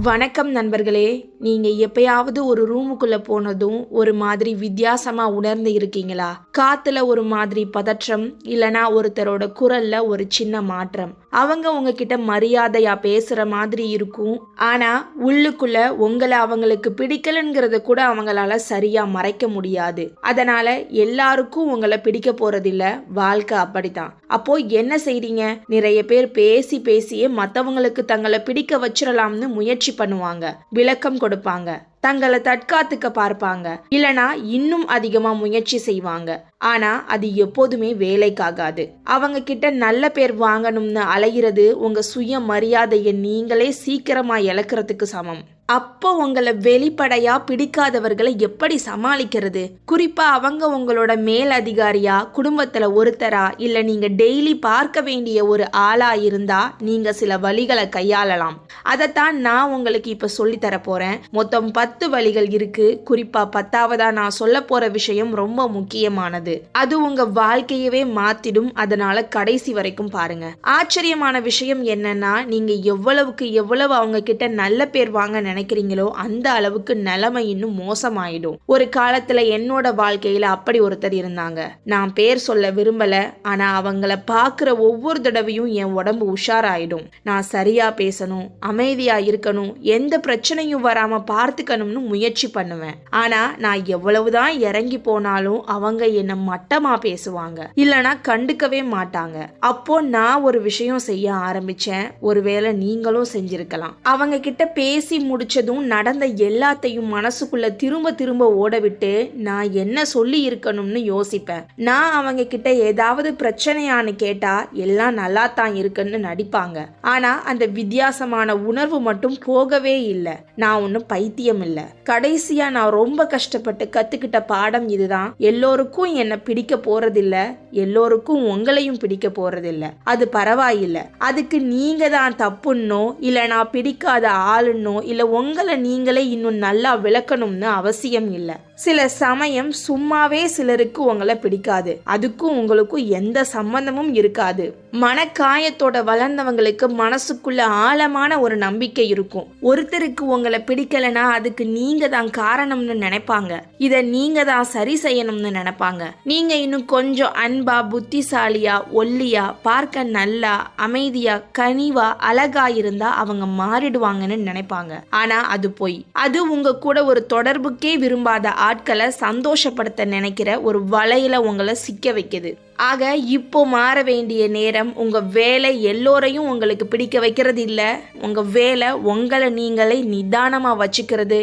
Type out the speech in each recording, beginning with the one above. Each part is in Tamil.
வணக்கம் நண்பர்களே. நீங்க எப்பயாவது ஒரு ரூமுக்குள்ள போனதும் ஒரு மாதிரி வித்தியாசமா உணர்ந்து இருக்கீங்களா? காத்துல ஒரு மாதிரி பதற்றம், இல்லனா ஒருத்தரோட குரல்ல ஒரு சின்ன மாற்றம். அவங்க உங்ககிட்ட மரியாதையா பேசுற மாதிரி இருக்கும், ஆனா உள்ளுக்குள்ள உங்களை அவங்களுக்கு பிடிக்கலங்கிறத கூட அவங்களால சரியா மறைக்க முடியாது. அதனால எல்லாருக்கும் உங்களை பிடிக்க போறதில்ல. வாழ்க்கை அப்படித்தான். அப்போ என்ன செய்றீங்க? நிறைய பேர் பேசி பேசியே மற்றவங்களுக்கு தங்களை பிடிக்க வச்சிடலாம்னு முயற்சி பண்ணுவாங்க, விளக்கம் கொடுப்பாங்க, தங்களை தற்காத்துக்க பார்ப்பாங்க, இல்லனா இன்னும் அதிகமா முயற்சி செய்வாங்க. ஆனா அது எப்போதுமே வேலைக்காகாது. அவங்க கிட்ட நல்ல பேர் வாங்கணும்னு அலைகிறது உங்க சுய மரியாதையை நீங்களே சீக்கிரமா இழக்கிறதுக்கு சமம். அப்போ உங்களை வெளிப்படையா பிடிக்காதவர்களை எப்படி சமாளிக்கிறது? குறிப்பா அவங்க உங்களோட மேல் அதிகாரியா, குடும்பத்துல ஒருத்தரா, இல்ல நீங்க டெய்லி பார்க்க வேண்டிய ஒரு ஆளா இருந்தா நீங்க சில வழிகளை கையாளலாம். அதைத்தான் நான் உங்களுக்கு இப்ப சொல்லி தர போறேன். மொத்தம் 10 வழிகள் இருக்கு. குறிப்பா 10ஆவதா நான் சொல்ல போற விஷயம் ரொம்ப முக்கியமானது. அது உங்க வாழ்க்கையவே மாத்திடும். அதனால கடைசி வரைக்கும் பாருங்க. ஆச்சரியமான விஷயம் என்னன்னா, நீங்க எவ்வளவுக்கு எவ்வளவு அவங்க கிட்ட நல்ல பேர் வாங்க நினைக்கிறீங்களோ அந்த அளவுக்கு நிலைமை இன்னும் மோசமாயிடும். ஒரு காலத்துல என்னோட வாழ்க்கையில அப்படி ஒருத்தர் இருந்தாங்க. நான் பேர் சொல்ல விரும்பல, ஆனா அவங்கள பாக்குற ஒவ்வொரு தடவையும் என் உடம்பு உஷாராயிடும். நான் சரியா பேசணும், அமைதியா இருக்கணும், எந்த பிரச்சனையும் வராம பார்த்துக்கணும்னு முயற்சி பண்ணுவேன். ஆனா நான் எவ்வளவுதான் இறங்கி போனாலும் அவங்க என்ன மட்டமா பேசுவாங்க, இல்லனா கண்டுக்கவே மாட்டாங்க. அப்போ நான் ஒரு விஷயம் செய்ய ஆரம்பிச்சேன். ஒருவேளை நீங்களும் செஞ்சிருக்கலாம். அவங்க கிட்ட பேசி முடிச்சதும் நடந்த எல்லாத்தையும் மனசுக்குள்ள திரும்ப திரும்ப ஓட விட்டு நான் என்ன சொல்லி இருக்கணும்னு யோசிப்பேன். நான் அவங்க கிட்ட ஏதாவது பிரச்சனையான்னு கேட்டா எல்லாம் நல்லா தான் இருக்குன்னு நடிப்பாங்க. ஆனா அந்த வித்தியாசமான உணர்வு மட்டும் போகவே இல்லை. நான் ஒன்னும் பைத்தியம் இல்லை. கடைசியா நான் ரொம்ப கஷ்டப்பட்டு கத்துக்கிட்ட பாடம் இதுதான். எல்லோருக்கும் என்ன பிடிக்க போறதில்ல, எல்லோருக்கும் உங்களையும் பிடிக்க போறதில்ல. அது பரவாயில்லை. அதுக்கு நீங்க தான் தப்புன்னோ, இல்ல நான் பிடிக்காத ஆளுன்னோ, இல்ல உங்களை நீங்களே இன்னும் நல்லா விளக்கணும்னு அவசியம் இல்லை. சில சமயம் சும்மாவே சிலருக்கு உங்களை பிடிக்காது. அதுக்கும் உங்களுக்கும் எந்த சம்பந்தமும் இருக்காது. மனக்காயத்தோட வளர்ந்தவங்களுக்கு மனசுக்குள்ள ஆழமான ஒரு நம்பிக்கை இருக்கும். ஒருத்தருக்கு உங்களை பிடிக்கலனா அதுக்கு நீங்க தான் காரணம்னு நினைப்பாங்க. இத நீங்க தான் சரி செய்யணும்னு நினைப்பாங்க. நீங்க இன்னும் கொஞ்சம் அன்பா, புத்திசாலியா, ஒல்லியா, பார்க்க நல்லா, அமைதியா, கனிவா, அழகா இருந்தா அவங்க மாறிடுவாங்கன்னு நினைப்பாங்க. ஆனா அது போய். அது உங்க கூட ஒரு தொடர்புக்கே விரும்பாத ஆட்களை சந்தோஷப்படுத்த நினைக்கிற ஒரு வலையில உங்களை சிக்க வைக்குது. ஆக இப்போ மாற வேண்டிய நேரம். உங்க வேலை எல்லோரையும் உங்களுக்கு பிடிக்க வைக்கிறது இல்ல. உங்க வேலை உங்களை நீங்களே நிதானமா வச்சுக்கிறது,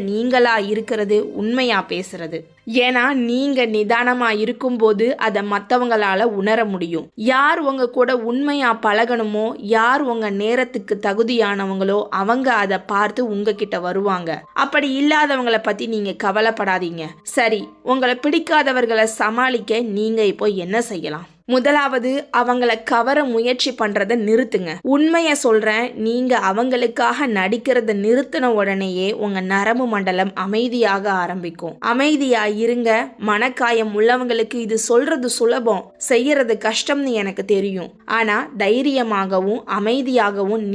நீங்களா இருக்கிறது, உண்மையா பேசுறது. ஏன்னா நீங்க நிதானமா இருக்கும்போது அதை மற்றவங்களால உணர முடியும். யார் உங்க கூட உண்மையா பழகணுமோ, யார் உங்க நேரத்துக்கு தகுதியானவங்களோ அவங்க அதை பார்த்து உங்ககிட்ட வருவாங்க. அப்படி இல்லாதவங்களை பத்தி நீங்க கவலைப்படாதீங்க. சரி, உங்களை பிடிக்காதவர்களை சமாளிக்க நீங்க இப்போ என்ன செய்யலாம்? முதலாவது, அவங்கள கவர முயற்சி பண்றத நிறுத்துங்க. உண்மைய சொல்றேன், நீங்க அவங்களுக்காக நடிக்கிறத நிறுத்தின உடனேயே உங்க நரம்பு மண்டலம் அமைதியாக ஆரம்பிக்கும். அமைதியா இருங்க. மனக்காயம் உள்ளவங்களுக்கு இது சொல்றது சுலபம், செய்யறது கஷ்டம்னு எனக்கு தெரியும். ஆனா தைரியமாகவும் அமைதியாகவும்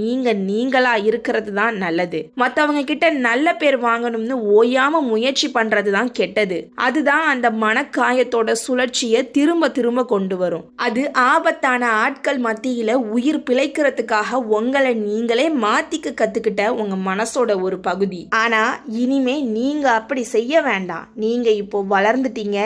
நீங்களா இருக்கிறது தான் நல்லது. மத்தவங்க கிட்ட நல்ல பேர் வாங்கணும்னு ஓயாம முயற்சி பண்றது தான் கெட்டது. அதுதான் அந்த மனக்காயத்தோட சுழற்சியை திரும்ப திரும்ப கொண்டு வரும். அது ஆபத்தான ஆட்கள் மத்தியில உயிர் பிழைக்கிறதுக்காக உங்களை நீங்களே மாத்திக்க கத்துக்கிட்ட உங்க மனசோட ஒரு பகுதி. ஆனா இனிமே நீங்க அப்படி செய்ய வேண்டாம். நீங்க இப்போ வளர்ந்துட்டீங்க.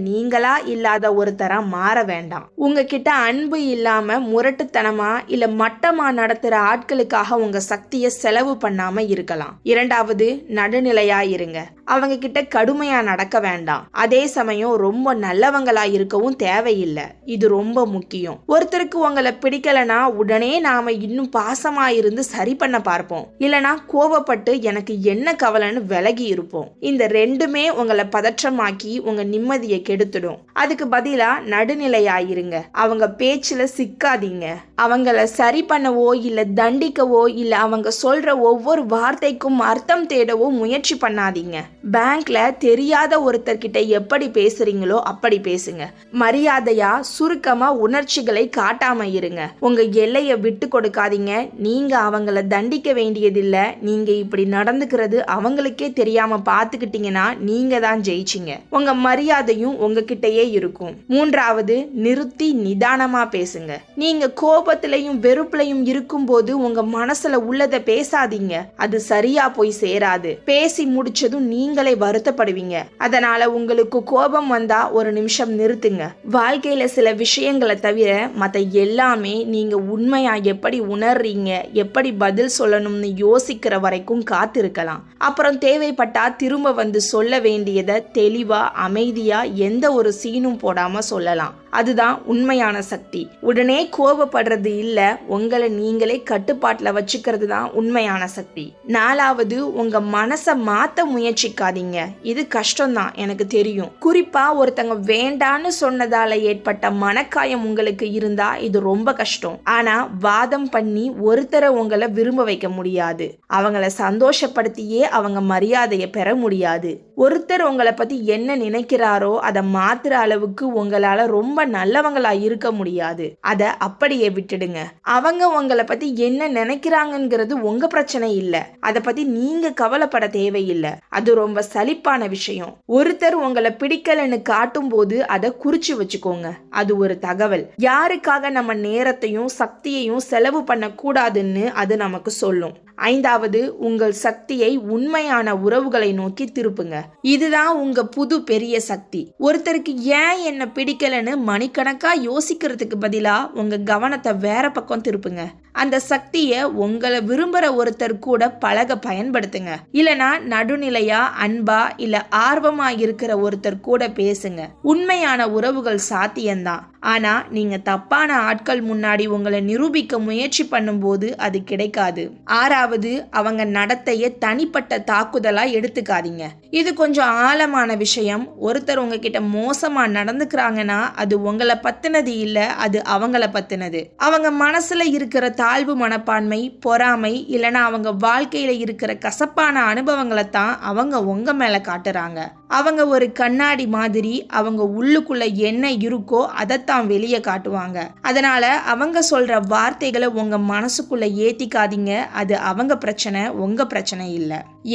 நீங்களா இல்லாத ஒருத்தரா மாற வேண்டாம். உங்ககிட்ட அன்பு இல்லாம முரட்டுத்தனமா இல்ல மட்டமா நடத்துற ஆட்களுக்காக உங்க சக்தியை செலவு பண்ணாம இருக்கலாம். இரண்டாவது, நடுநிலையா இருங்க. அவங்க கிட்ட கடுமையா நடக்க வேண்டாம். அதே சமயம் ரொம்ப நல்லவங்களா இருக்கவும் தேவையில்லை. இது ரொம்ப முக்கியம். ஒருத்தருக்கு உங்களை பிடிக்கலனா உடனே நாம இன்னும் பாசமா இருந்து சரி பண்ண பார்ப்போம், இல்லனா கோபப்பட்டு எனக்கு என்ன கவலைன்னு விலகி இருப்போம். இந்த ரெண்டுமே உங்களை பதற்றமாக்கி உங்க நிம்மதியை கெடுத்துடும். அதுக்கு பதிலா நடுநிலையாயிருங்க. அவங்க பேச்சுல சிக்காதீங்க. அவங்கள சரி பண்ணவோ இல்ல தண்டிக்கவோ இல்ல அவங்க சொல்ற ஒவ்வொரு வார்த்தைக்கும் அர்த்தம் தேடவோ முயற்சி பண்ணாதீங்க. பேங்க்ல தெரியாத ஒருத்தர்கிட்ட எப்படி பேசுறீங்களோ அப்படி பேசுங்க. மரியாதையா சுருக்கமா உணர்ச்சிகளை காட்டாம இருங்க. உங்க எல்லையை விட்டு கொடுக்காதீங்க. நீங்க அவங்கள தண்டிக்க வேண்டியதில்ல. நீங்க இப்படி நடந்துக்கிறது அவங்களுக்கே தெரியாம பாத்துக்கிட்டீங்கன்னா நீங்க தான் ஜெயிச்சிங்க. உங்க மரியாதையும் உங்ககிட்டயே இருக்கும். மூன்றாவது, நிறுத்தி நிதானமா பேசுங்க. நீங்க கோபத்திலையும் வெறுப்புலையும் இருக்கும்போது உங்க மனசுல உள்ளதை பேசாதீங்க. அது சரியா போய் சேராது. பேசி முடிச்சதும் நீங்களே வருத்தப்படுவீங்க. அதனால உங்களுக்கு கோபம் வந்தா ஒரு நிமிஷம் நிறுத்துங்க. வாழ்க்கையில சில விஷயங்களை தவிர மத்த எல்லாமே நீங்க உண்மையா எப்படி உணர்றீங்க, எப்படி பதில் சொல்லணும்னு யோசிக்கிற வரைக்கும் காத்திருக்கலாம். அப்புறம் தேவைப்பட்டா திரும்ப வந்து சொல்ல வேண்டியதை தெளிவா அமைதியா எந்த ஒரு சீனும் போடாம சொல்லலாம். அதுதான் உண்மையான சக்தி. உடனே கோபப்படுறது இல்ல, உங்களை நீங்களே கட்டுப்பாட்டுல வச்சுக்கிறது தான் உண்மையான சக்தி. நாலாவது, உங்க மனசை மாத்த முயற்சிக்காதீங்க. இது கஷ்டம்தான், எனக்கு தெரியும். குறிப்பா ஒருத்தங்க வேண்டான்னு சொன்னதால ஏற்பட்ட மனக்காயம் உங்களுக்கு இருந்தா இது ரொம்ப கஷ்டம். ஆனா வாதம் பண்ணி ஒருத்தரை உங்களை விரும்ப வைக்க முடியாது. அவங்கள சந்தோஷப்படுத்தியே அவங்க மரியாதையை பெற முடியாது. ஒருத்தர் உங்களை பத்தி என்ன நினைக்கிறாரோ அதை மாத்துற அளவுக்கு உங்களால ரொம்ப நல்லவங்களா இருக்க முடியாது. அத அப்படியே விட்டுடுங்க. அவங்க உங்களை பத்தி என்ன நினைக்கிறாங்கிறது உங்க பிரச்சனை இல்ல. அதை பத்தி நீங்க கவலைப்பட தேவையில்லை. அது ரொம்ப சலிப்பான விஷயம். ஒருத்தர் உங்களை பிடிக்கலன்னு காட்டும் போது அதை குறிச்சு வச்சுக்கோங்க. அது ஒரு தகவல். யாருக்காக நம்ம நேரத்தையும் சக்தியையும் செலவு பண்ண கூடாதுன்னு அது நமக்கு சொல்லும். ஐந்தாவது, உங்கள் சக்தியை உண்மையான உறவுகளை நோக்கி திருப்புங்க. இதுதான் உங்க புது பெரிய சக்தி. ஒருத்தருக்கு ஏன் என்ன பிடிக்கலன்னு மணிக்கணக்கா யோசிக்கிறதுக்கு பதிலா உங்க கவனத்தை வேற பக்கம் திருப்புங்க. அந்த சக்தியை உங்களை விரும்புற ஒருத்தர் கூட பழக பயன்படுத்துங்க. இல்லனா நடுநிலையா அன்பா இல்ல ஆர்வமா இருக்கிற ஒருத்தர் கூட பேசுங்க. உண்மையான உறவுகள் சாத்தியம்தான். ஆனா நீங்க தப்பான ஆட்கள் முன்னாடி உங்களை நிரூபிக்க முயற்சி பண்ணும்போது அது கிடைக்காது. ஆறாவது, அவங்க நடத்தைய தனிப்பட்ட தாக்குதலா எடுத்துக்காதீங்க. இது கொஞ்சம் ஆழமான விஷயம். ஒருத்தர் உங்ககிட்ட மோசமா நடந்துக்கிறாங்கன்னா அது உங்களை பத்தினது இல்ல, அது அவங்கள பத்தினது. அவங்க மனசுல இருக்கிற தாழ்வு மனப்பான்மை, பொறாமை, இல்லைன்னா அவங்க வாழ்க்கையில இருக்கிற கசப்பான அனுபவங்களை தான் அவங்க உங்க மேல காட்டுறாங்க. அவங்க ஒரு கண்ணாடி மாதிரி. அவங்க உள்ளுக்குள்ள என்ன இருக்கோ அதைத்தான் வெளியே காட்டுவாங்க. அதனால அவங்க சொல்ற வார்த்தைகளை உங்க மனசுக்குள்ள ஏத்திக்காதீங்க. அது அவங்க பிரச்சனை, உங்க பிரச்சனை இல்ல.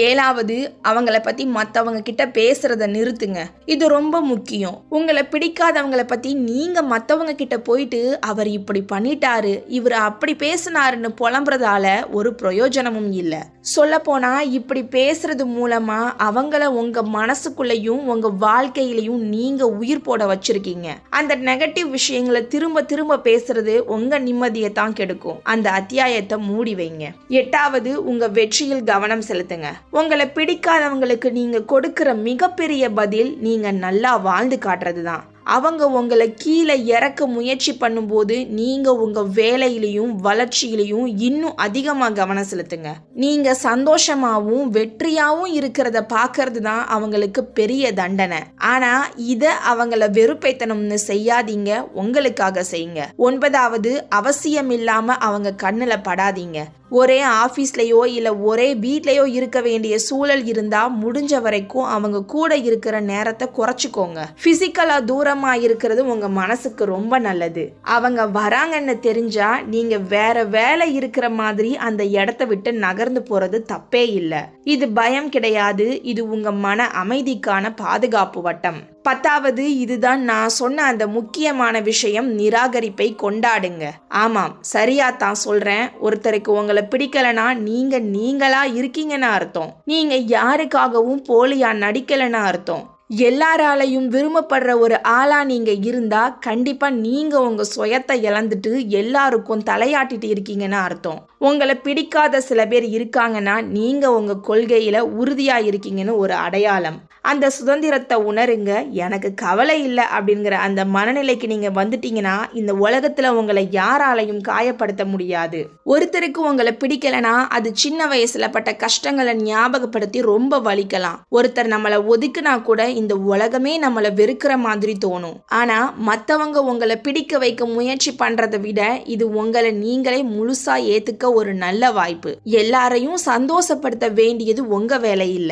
ஏழாவது, அவங்கள பத்தி மத்தவங்க கிட்ட பேசுறத நிறுத்துங்க. இது ரொம்ப முக்கியம். உங்களை பிடிக்காதவங்கள பத்தி நீங்க மத்தவங்க கிட்ட போயிட்டு அவர் இப்படி பண்ணிட்டாரு, இவர் அப்படி பேசினாருன்னு புலம்புறதால ஒரு பிரயோஜனமும் இல்ல. சொல்ல போனா இப்படி பேசுறது மூலமா அவங்கள உங்க மனசுக்குள்ளயும் உங்க வாழ்க்கையிலையும் நீங்க உயிர் போட வச்சிருக்கீங்க. அந்த நெகட்டிவ் விஷயங்களை திரும்ப திரும்ப பேசுறது உங்க நிம்மதியை தான் கெடுக்கும். அந்த அத்தியாயத்தை மூடி வைங்க. எட்டாவது, உங்க வெற்றியில் கவனம் செலுத்துங்க. உங்களை பிடிக்காதவங்களுக்கு நீங்க கொடுக்கிற மிகப்பெரிய பதில் நீங்க நல்லா வாழ்ந்து காட்டுறதுதான். அவங்க உங்களை கீழே இறக்க முயற்சி பண்ணும்போது நீங்க உங்க வேலையிலையும் வளர்ச்சியிலையும் இன்னும் அதிகமா கவனம் செலுத்துங்க. நீங்க சந்தோஷமாவும் வெற்றியாவும் இருக்கிறத பாக்குறது தான் அவங்களுக்கு பெரிய தண்டனை. ஆனா இத அவங்கள வெறுப்பேத்தணும்னு செய்யாதீங்க, உங்களுக்காக செய்யுங்க. ஒன்பதாவது, அவசியம் இல்லாம அவங்க கண்ணுல படாதீங்க. ஒரே ஆஃபீஸ்லையோ இல்லை ஒரே வீட்லையோ இருக்க வேண்டிய சூழல் இருந்தால் முடிஞ்ச வரைக்கும் அவங்க கூட இருக்கிற நேரத்தை குறைச்சிக்கோங்க. ஃபிசிக்கலாக தூரமாக இருக்கிறது உங்கள் மனசுக்கு ரொம்ப நல்லது. அவங்க வராங்கன்னு தெரிஞ்சா நீங்கள் வேற வேலை இருக்கிற மாதிரி அந்த இடத்த விட்டு நகர்ந்து போகிறது தப்பே இல்லை. இது பயம் கிடையாது, இது உங்கள் மன அமைதிக்கான பாதுகாப்பு வட்டம். பத்தாவது, இதுதான் நான் சொன்ன அந்த முக்கியமான விஷயம், நிராகரிப்பை கொண்டாடுங்க. ஆமாம், சரியா தான் சொல்றேன். ஒருத்தருக்கு உங்களை பிடிக்கலனா நீங்களா இருக்கீங்கன்னு அர்த்தம். நீங்க யாருக்காகவும் போலியா நடிக்கலன்னு அர்த்தம். எல்லாராலையும் விரும்பப்படுற ஒரு ஆளா நீங்க இருந்தா கண்டிப்பா நீங்க உங்க சுயத்தை இழந்துட்டு எல்லாருக்கும் தலையாட்டிட்டு இருக்கீங்கன்னு அர்த்தம். உங்களை பிடிக்காத சில பேர் இருக்காங்கன்னா நீங்க உங்க கொள்கையில உறுதியா இருக்கீங்கன்னு ஒரு அடையாளம். அந்த சுதந்திரத்தை உணருங்க. எனக்கு கவலை இல்லை அப்படிங்கிற அந்த மனநிலைக்கு நீங்க வந்துட்டீங்கன்னா இந்த உலகத்துல உங்களை யாராலையும் காயப்படுத்த முடியாது. ஒருத்தருக்கு உங்களை பிடிக்கலனா அது சின்ன வயசுல பட்ட கஷ்டங்களை ஞாபகப்படுத்தி ரொம்ப வலிக்கலாம். ஒருத்தர் நம்மளை ஒதுக்குனா கூட இந்த உலகமே நம்மளை வெறுக்கிற மாதிரி தோணும். ஆனா மத்தவங்க உங்களை பிடிக்க வைக்க முயற்சி பண்றதை விட இது உங்களை நீங்களே முழுசா ஏத்துக்க ஒரு நல்ல வாய்ப்பு. எல்லாரையும் சந்தோஷப்படுத்த வேண்டியது உங்க வேலை இல்ல.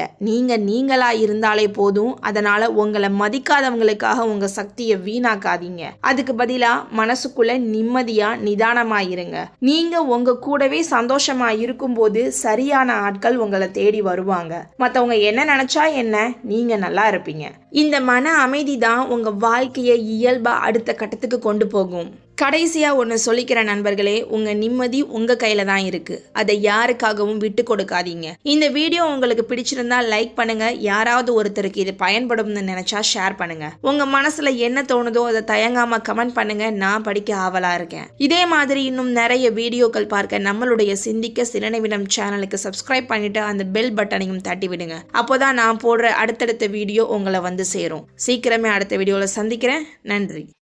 நீங்களா இருந்தாலே போதும். அதனால உங்களை மதிக்காதவங்களுக்காக உங்க சக்தியை வீணாக்காதீங்க. அதுக்கு பதிலா மனசுக்குள்ள நிம்மதியா நிதானமா இருங்க. நீங்க உங்க கூடவே சந்தோஷமா இருக்கும்போது சரியான ஆட்கள் உங்களை தேடி வருவாங்க. மத்தவங்க என்ன நினைச்சா என்ன, நீங்க நல்லா இருப்பீங்க. இந்த மன அமைதி தான் உங்க வாழ்க்கையை இயல்பா அடுத்த கட்டத்துக்கு கொண்டு போகும். கடைசியா ஒன்று சொல்லிக்கிற நண்பர்களே, உங்க நிம்மதி உங்க கையில தான் இருக்கு. அதை யாருக்காகவும் விட்டு கொடுக்காதீங்க. இந்த வீடியோ உங்களுக்கு பிடிச்சிருந்தா லைக் பண்ணுங்க. யாராவது ஒருத்தருக்கு இது பயன்படும்னு நினைச்சா ஷேர் பண்ணுங்க. உங்க மனசுல என்ன தோணுதோ அதை தயங்காம கமெண்ட் பண்ணுங்க. நான் படிக்க ஆவலா இருக்கேன். இதே மாதிரி இன்னும் நிறைய வீடியோக்கள் பார்க்க நம்மளுடைய சிந்திக்க சில நிமிடம் சேனலுக்கு சப்ஸ்கிரைப் பண்ணிட்டு அந்த பெல் பட்டனையும் தட்டி விடுங்க. அப்போதான் நான் போடுற அடுத்தடுத்த வீடியோ உங்களை வந்து சேரும். சீக்கிரமே அடுத்த வீடியோல சந்திக்கிறேன். நன்றி.